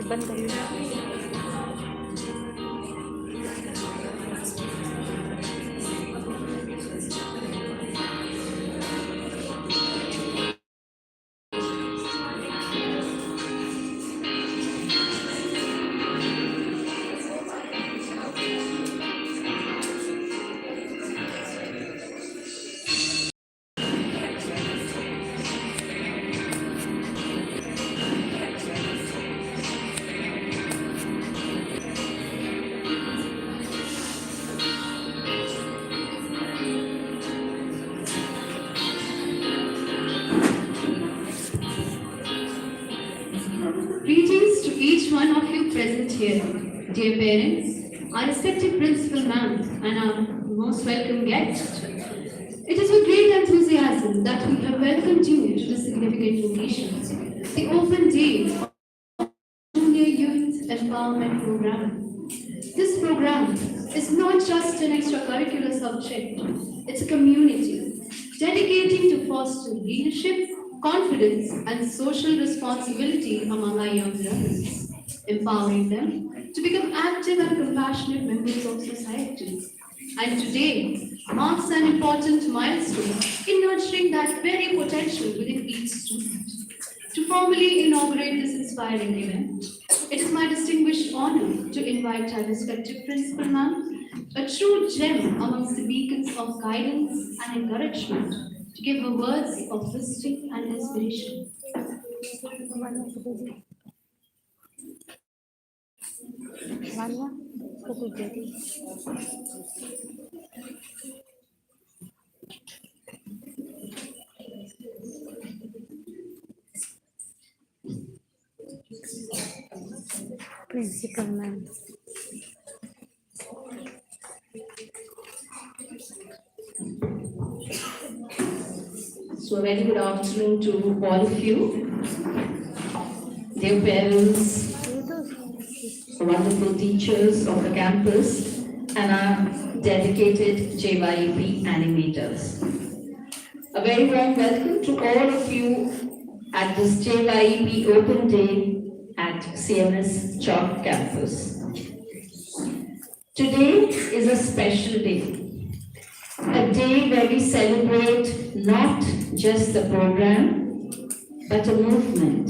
बंद करिए। Greetings to each one of you present here, dear parents, our respected principal ma'am, and our most welcome guest. It is with great enthusiasm that we have welcomed you to this significant occasion, the open day of Junior Youth Empowerment Program. This program is not just an extracurricular subject, it's a community dedicating to foster leadership, confidence, and social responsibility among our young learners, empowering them to become active and compassionate members of society. And today marks an important milestone in nurturing that very potential within each student. To formally inaugurate this inspiring event, it is my distinguished honor to invite our respected principal ma'am, a true gem amongst the beacons of guidance and encouragement, to give her words of wisdom and inspiration. Vania को कुछ दे दी। Principal ma'am. So a very good afternoon to all of you, dear parents, wonderful teachers of the campus, and our dedicated JYEP animators. A very warm welcome to all of you at this JYEP Open Day at CMS Chalk campus. Today is a special day, a day where we celebrate not just the program, but a movement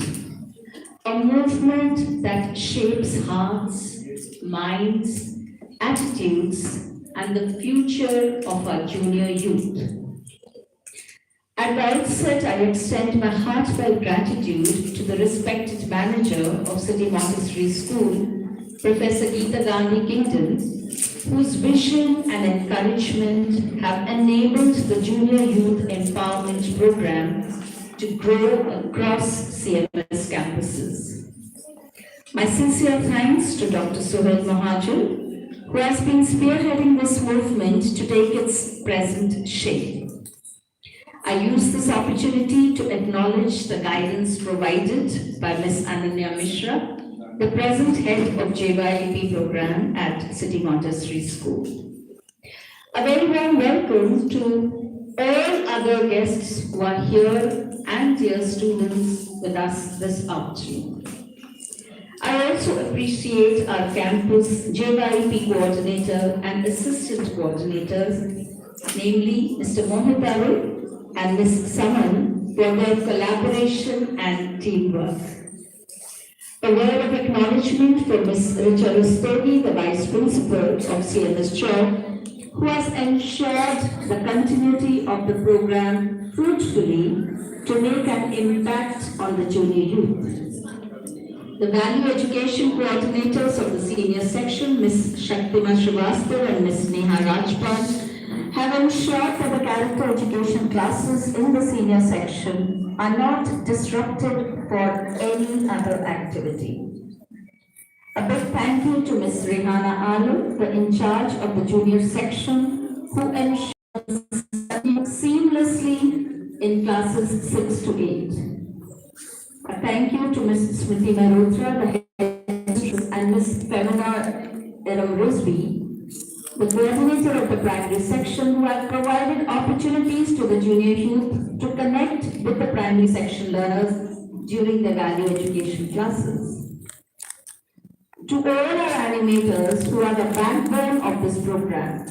that shapes hearts, minds, attitudes, and the future of our junior youth. At the outset, I extend my heartfelt gratitude to the respected manager of City Montessori School, Professor Geeta Gandhi Kingdon, whose vision and encouragement have enabled the Junior Youth Empowerment Program to grow across CMS campuses. My sincere thanks to Dr. Sohail Mahajan, who has been spearheading this movement to take its present shape. I use this opportunity to acknowledge the guidance provided by Ms. Ananya Mishra, the present head of JYEP program at City Montessori School. A very warm welcome to all other guests who are here and dear students with us this afternoon. I also appreciate our campus JYEP coordinator and assistant coordinators, namely Mr. Mohit Arul and Ms. Saman, for their collaboration and teamwork. A word of acknowledgement for Ms. Richa Rustogi, the Vice Principal of CMS Chalk, who has ensured the continuity of the program fruitfully to make an impact on the junior youth. The value education coordinators of the senior section, Ms. Shaktima Srivastava and Ms. Neha Rajpal, have ensured that the character education classes in the senior section are not disrupted for any other activity. A big thank you to Ms. Rehana Alu, the in charge of the junior section, who ensures seamlessly in classes 6 to 8. A thank you to Ms. Smriti Mehrotra, the head, and Ms. Pamela Eram-Rosby, the coordinator of the primary section, who have provided opportunities to the junior youth to connect with the primary section learners during their value education classes. To all our animators who are the backbone of this program,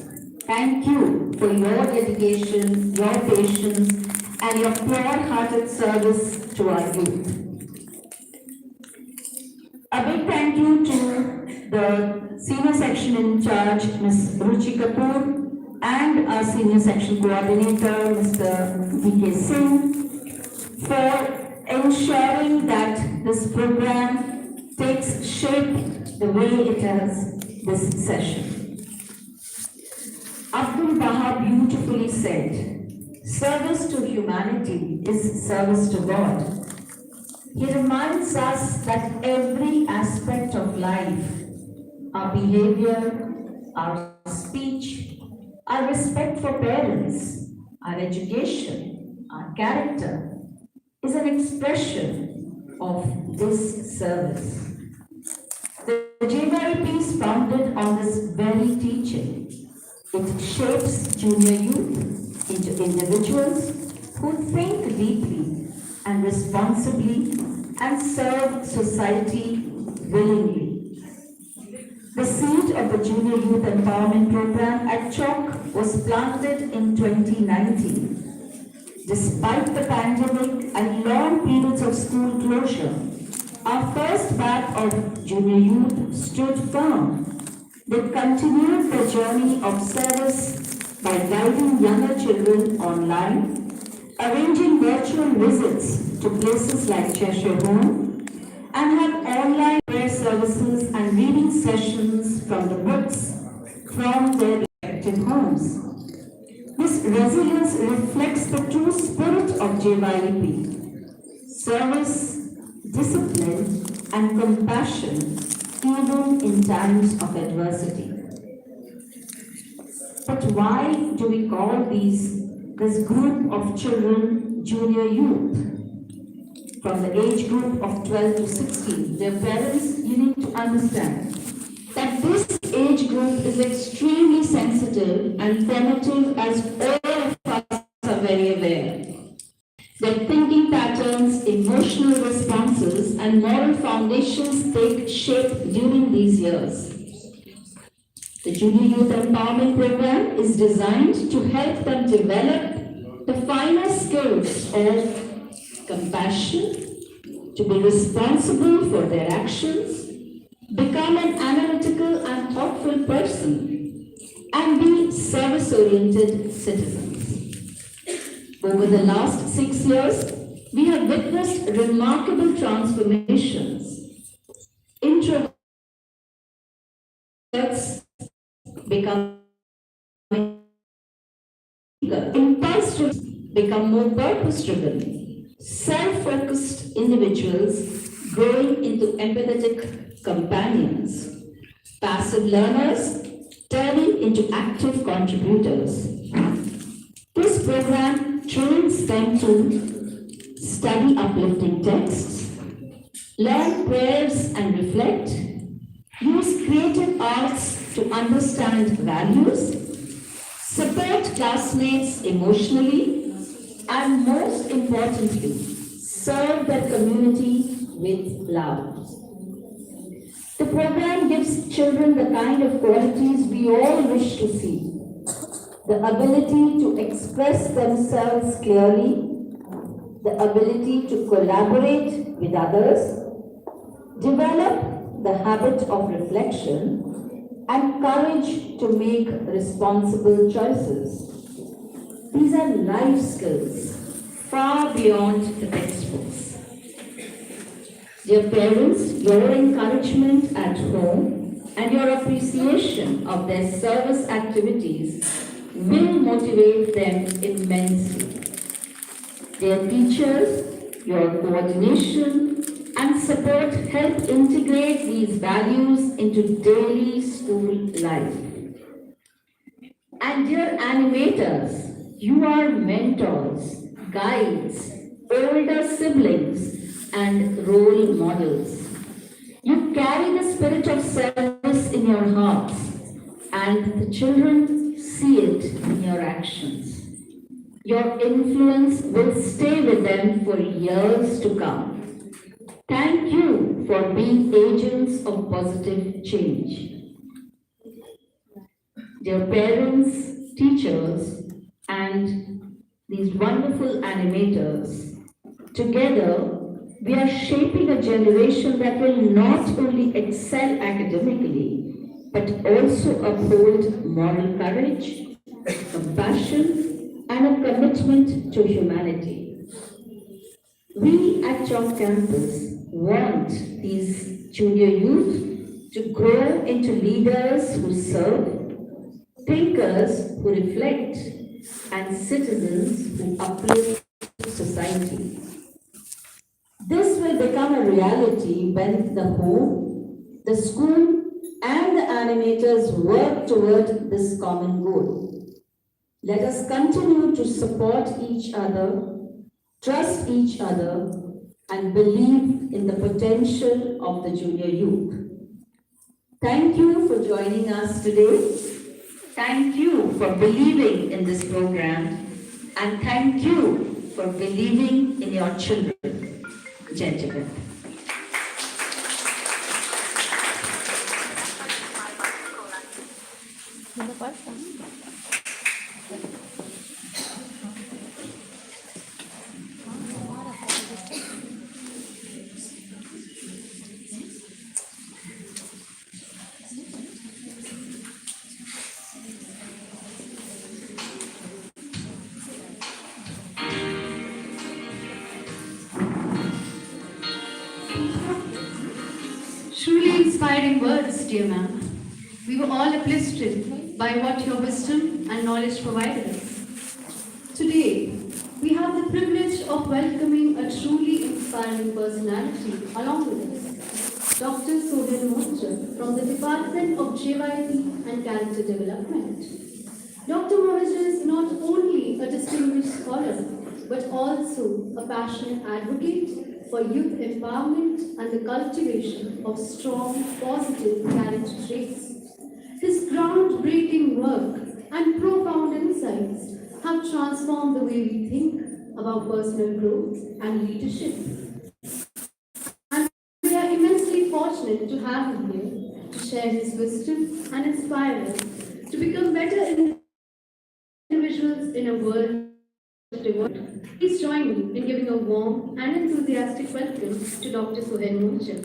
thank you for your dedication, your patience, and your pure-hearted service to our youth. A big thank you to the senior section in charge, Ms. Ruchi Kapoor, and our senior section coordinator, Mr. D.K. Singh, for ensuring that this program takes shape the way it has this session. Abdul Baha beautifully said, "Service to humanity is service to God." He reminds us that every aspect of life, our behavior, our speech, our respect for parents, our education, our character, is an expression of this service. The JYP is founded on this very teaching. It shapes junior youth into individuals who think deeply and responsibly and serve society willingly. The seed of the Junior Youth Empowerment Program at Chowk was planted in 2019. Despite the pandemic and long periods of school closure, our first batch of junior youth stood firm. They continued their journey of service by guiding younger children online, arranging virtual visits to places like Cheshire Home, and have online prayer services and reading sessions from the books from their respective homes. This resilience reflects the true spirit of JYP: service, discipline, and compassion even in times of adversity. But why do we call this group of children junior youth? From the age group of 12 to 16, their parents, you need to understand that this age group is extremely sensitive and formative, as all of us are very aware. Their thinking patterns, emotional responses, and moral foundations take shape during these years. The Junior Youth Empowerment Program is designed to help them develop the finer skills of compassion, to be responsible for their actions, become an analytical and thoughtful person, and be service-oriented citizens. Over the last 6 years, we have witnessed remarkable transformations. Introverts become impulse-driven, become more purpose-driven, self-focused individuals growing into empathetic companions, passive learners turning into active contributors. This program trains them to study uplifting texts, learn prayers and reflect, use creative arts to understand values, support classmates emotionally, and most importantly, serve their community with love. The program gives children the kind of qualities we all wish to see: the ability to express themselves clearly, the ability to collaborate with others, develop the habit of reflection, and courage to make responsible choices. These are life skills far beyond the textbooks. Dear parents, your encouragement at home and your appreciation of their service activities will motivate them immensely. Their teachers, your coordination and support help integrate these values into daily school life. And dear animators, you are mentors, guides, older siblings, and role models. You carry the spirit of service in your hearts, and the children see it in your actions. Your influence will stay with them for years to come. Thank you for being agents of positive change. Dear parents, teachers, and these wonderful animators, together we are shaping a generation that will not only excel academically, but also uphold moral courage, compassion, and a commitment to humanity. We at Chalk Campus want these junior youth to grow into leaders who serve, thinkers who reflect, and citizens who uplift society. This will become a reality when the home, the school, and the animators work toward this common goal. Let us continue to support each other, trust each other, and believe in the potential of the junior youth. Thank you for joining us today. Thank you for believing in this program, and thank you for believing in your children. Gentlemen. In the first one. Truly inspiring words, dear ma'am. We were all uplifted by what your wisdom and knowledge provided us. Today, we have the privilege of welcoming a truly inspiring personality along with us, Dr. Soden Mohajer from the Department of JYP and Character Development. Dr. Mohajer is not only a distinguished scholar, but also a passionate advocate for youth empowerment and the cultivation of strong, positive character traits. His groundbreaking work and profound insights have transformed the way we think about personal growth and leadership. And we are immensely fortunate to have him here to share his wisdom and inspire us to become better individuals in a world of diversity. Please join me in giving a warm and enthusiastic welcome to Dr. Soden Mohajer.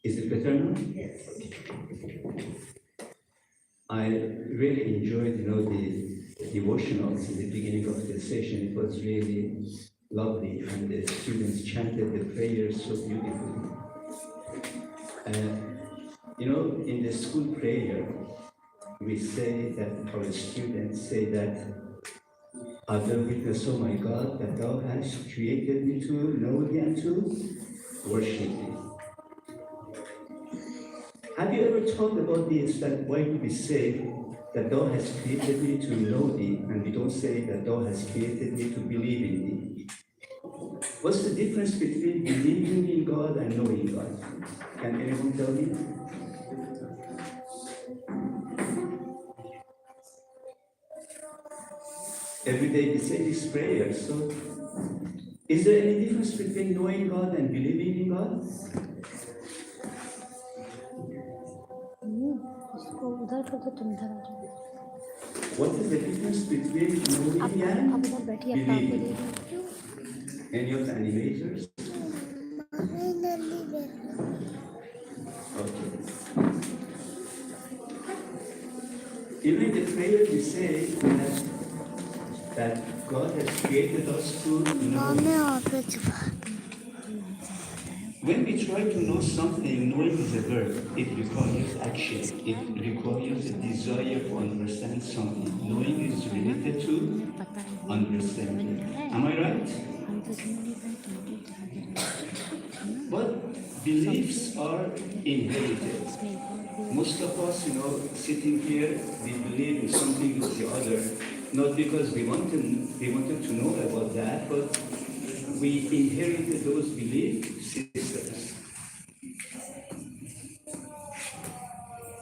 Is it better now? Yes. I really enjoyed, the devotionals in the beginning of the session. It was really lovely, and the students chanted the prayers so beautifully. In the school prayer, we say that our students say that, I bear witness, oh my God, that thou hast created me to know thee and to worship thee. Have you ever thought about this, that why do we say that thou hast created me to know thee, and we don't say that thou hast created me to believe in thee? What's the difference between believing in God and knowing God? Can anyone tell me? Every day we say this prayer, so is there any difference between knowing God and believing in God? उसको उधर कर दो तुम इधर आ जाओ What is the difference between knowing and अब उधर बैठिए अपना आपको दे believing? Any of the animators? Okay. Even in the prayer we say that God has created us to know. When we try to know something, knowing is a verb. It requires action. It requires a desire to understand something. Knowing is related to understanding. Am I right? But beliefs are inherited. Most of us, sitting here, we believe in something or the other, not because we wanted to know about that, but we inherited those belief systems.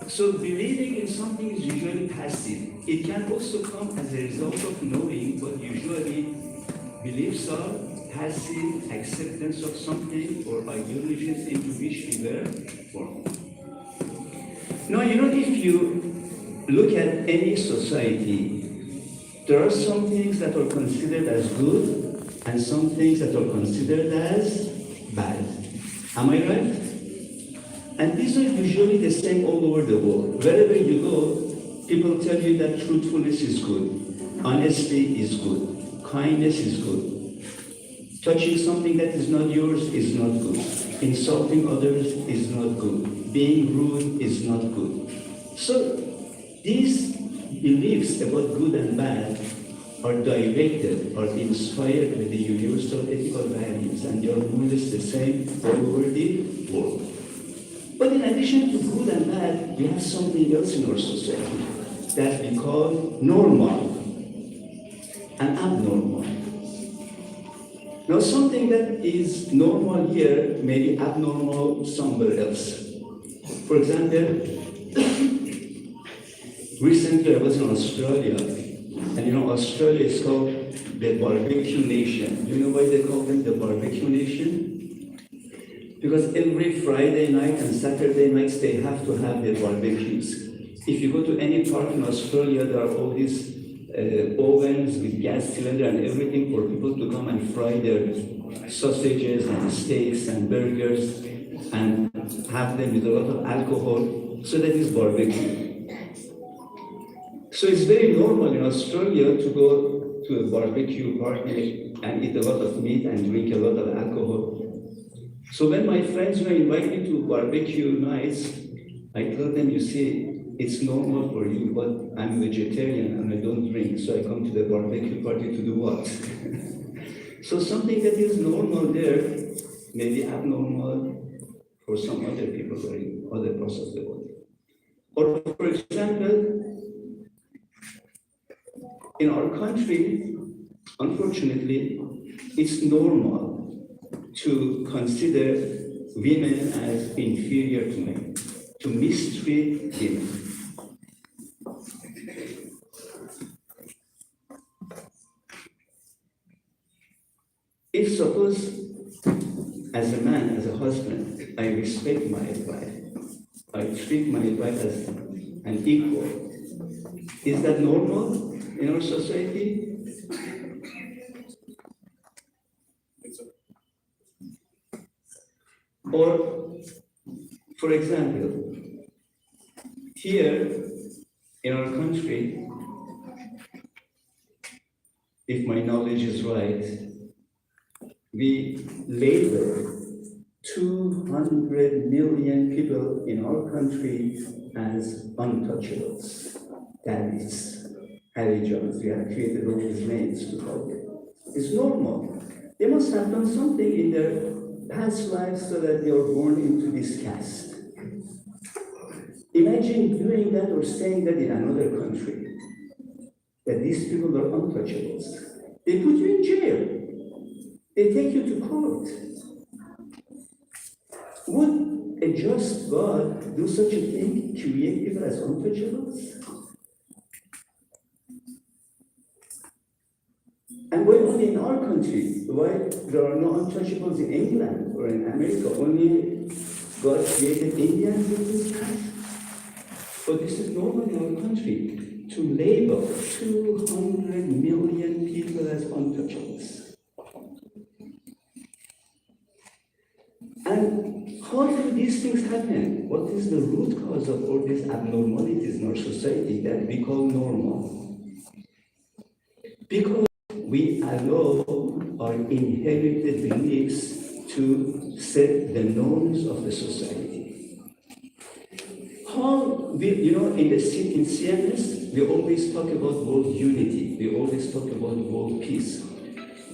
So believing in something is usually passive. It can also come as a result of knowing, but usually beliefs are passive acceptance of something or ideologies into which we were formed. Now, if you look at any society, there are some things that are considered as good and some things that are considered as bad. Am I right? And these are usually the same all over the world. Wherever you go, people tell you that truthfulness is good, honesty is good, kindness is good. Touching something that is not yours is not good. Insulting others is not good. Being rude is not good. So these beliefs about good and bad are directed, are inspired by the universal ethical values, and they are more or less the same all over the world. But in addition to good and bad, we have something else in our society that we call normal and abnormal. Now, something that is normal here may be abnormal somewhere else. For example, recently I was in Australia, and Australia is called the barbecue nation. Do you know why they call them the barbecue nation? Because every Friday night and Saturday nights they have to have their barbecues. If you go to any park in Australia, there are all these ovens with gas cylinder and everything for people to come and fry their sausages and steaks and burgers and have them with a lot of alcohol. So that is barbecue. So it's very normal in Australia to go to a barbecue party and eat a lot of meat and drink a lot of alcohol. So when my friends were inviting me to barbecue nights, I told them, you see, it's normal for you, but I'm vegetarian and I don't drink, so I come to the barbecue party to do what? So something that is normal there may be abnormal for some other people or in other parts of the world. Or for example, in our country, unfortunately, it's normal to consider women as inferior to men, to mistreat women. If suppose, as a man, as a husband, I respect my wife, I treat my wife as an equal, is that normal in our society? Or, for example, here in our country, if my knowledge is right, we label 200 million people in our country as untouchables. Daddies, Harry Jones, we have created all these names to call them. It's normal. They must have done something in their past lives so that they are born into this caste. Imagine doing that or saying that in another country, that these people are untouchables. They put you in jail. They take you to court. Would a just God do such a thing, create people as untouchables? And why only in our country? Why there are no untouchables in England or in America? Only God created Indians with this kind? But this is normal in our country, to label 200 million people as untouchables. And how do these things happen? What is the root cause of all these abnormalities in our society that we call normal? Because we allow our inherited beliefs to set the norms of the society. How we, in CMS, we always talk about world unity. We always talk about world peace.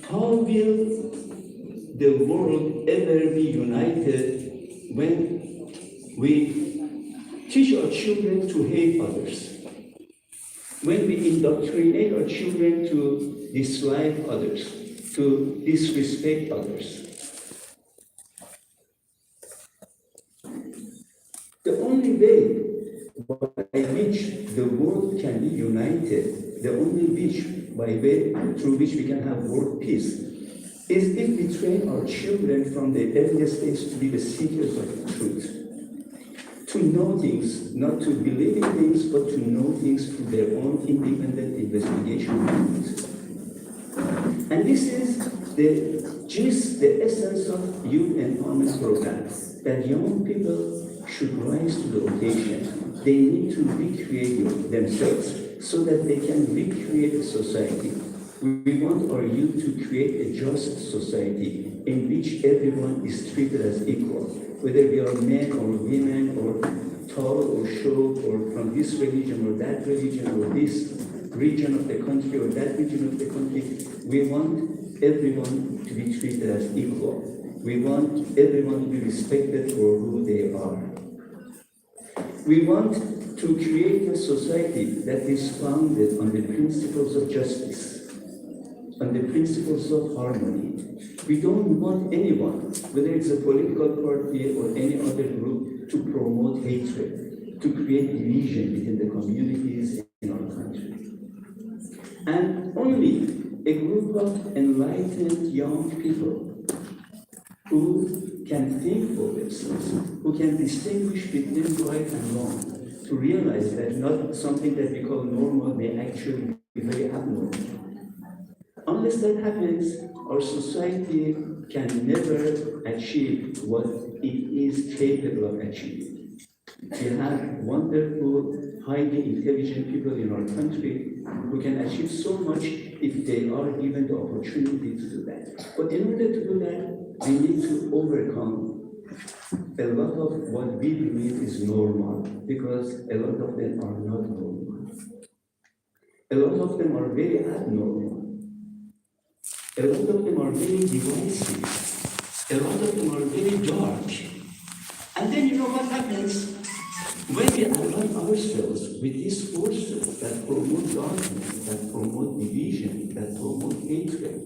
How will the world ever be united when we teach our children to hate others? When we indoctrinate our children to dislike others? to disrespect others. The only way by which the world can be united, the only way through which we can have world peace, is if we train our children from the earliest age to be the seekers of truth. To know things, not to believe in things, but to know things through their own independent investigation. And this is the gist, the essence of youth empowerment program, that young people should rise to the occasion. They need to recreate themselves so that they can recreate a society. We want our youth to create a just society in which everyone is treated as equal, whether we are men or women or tall or short or from this religion or that religion or this region of the country or that region of the country. We want everyone to be treated as equal. We want everyone to be respected for who they are. We want to create a society that is founded on the principles of justice, on the principles of harmony. We don't want anyone, whether it's a political party or any other group, to promote hatred, to create division within the communities in our country. And only a group of enlightened young people who can think for themselves, who can distinguish between right and wrong, to realize that not something that we call normal may actually be very abnormal. Unless that happens, our society can never achieve what it is capable of achieving. We have wonderful, highly intelligent people in our country who can achieve so much if they are given the opportunity to do that. But in order to do that, we need to overcome a lot of what we believe is normal, because a lot of them are not normal. A lot of them are very abnormal. A lot of them are very divisive. A lot of them are very dark. And then you know what happens? When we align ourselves with these forces that promote darkness, that promote division, that promote hatred,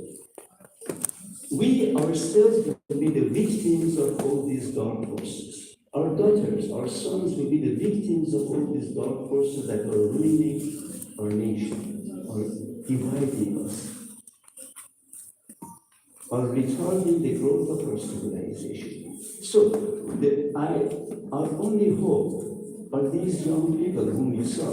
we ourselves will be the victims of all these dark forces. Our daughters, our sons will be the victims of all these dark forces that are ruining our nation, are dividing us, are retarding the growth of our civilization. So, our only hope are these young people whom you saw,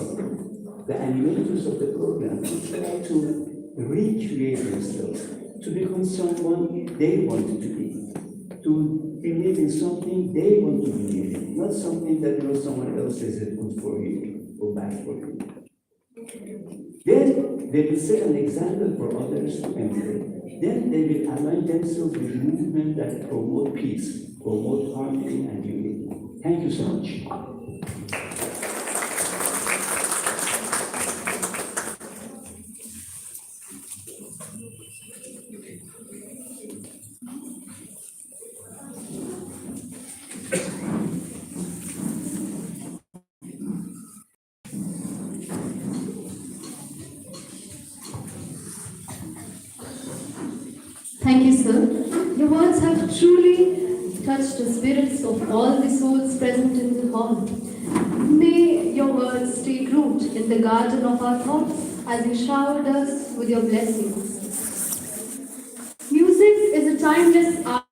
the animators of the program, to try to recreate themselves, to become someone they want to be, to believe in something they want to believe in, not something that someone else says is good for you or bad for you. Then they will set an example for others to emulate. Then they will align themselves with movements that promote peace, promote harmony and unity. Thank you so much. Thank you, sir. Your words have truly touched the spirits of all the souls present in the hall. May your words take root in the garden of our thoughts as you showered us with your blessings. Music is a timeless art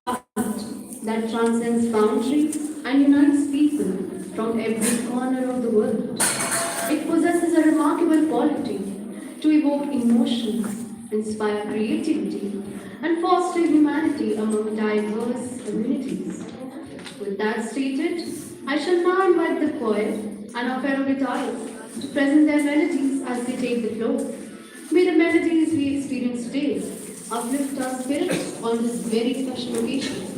that transcends boundaries and unites people from every corner of the world. It possesses a remarkable quality to evoke emotions, inspire creativity, and foster humanity among diverse communities. With that stated, I shall now invite the choir and our fellow guitarists to present their melodies as they take the floor. May the melodies we experience today uplift our spirits on this very special occasion.